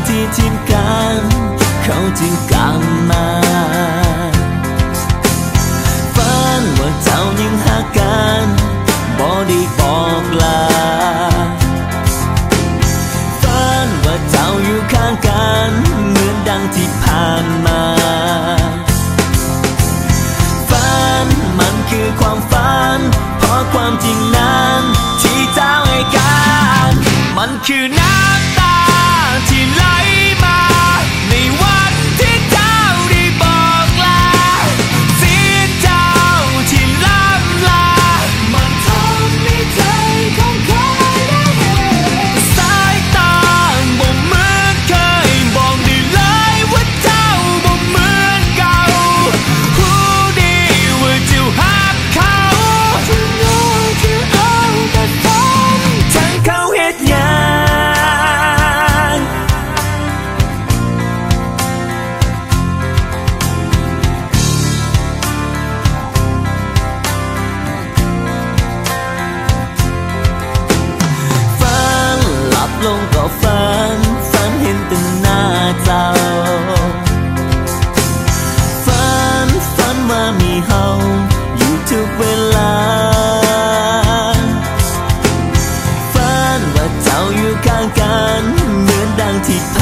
ที่ทิ้งกันเขาจึงกลับมาฝันว่าเจ้ายังหากันบ่ได้บอกลาฝันว่าเจ้าอยู่ข้างกันเหมือนดังที่ผ่านมาฝันมันคือความฝันเพราะความจริงนั้นที่เจ้าให้กันมันคือน้ำตาที่ไหลมาในวันที่เจ้าได้บอกลาเสียเจ้าที่ล้ำลามันทำให้ใจของเขาสายตาบ่เหมือนเคยบอกได้เลยว่าเจ้าบ่เหมือนเก่าผู้ดีว่าเจ้าหักเขาจะน้อยจะเอาแต่ฝันทั้งเขาเฮ็ดหยังฝันหลับลงก็ฝันเห็นแต่หน้าเจ้าฝันว่ามีเฮาอยู่ทุกเวลาฝันว่าเจ้าอยู่ข้างกันเหมือนดังที่ผ่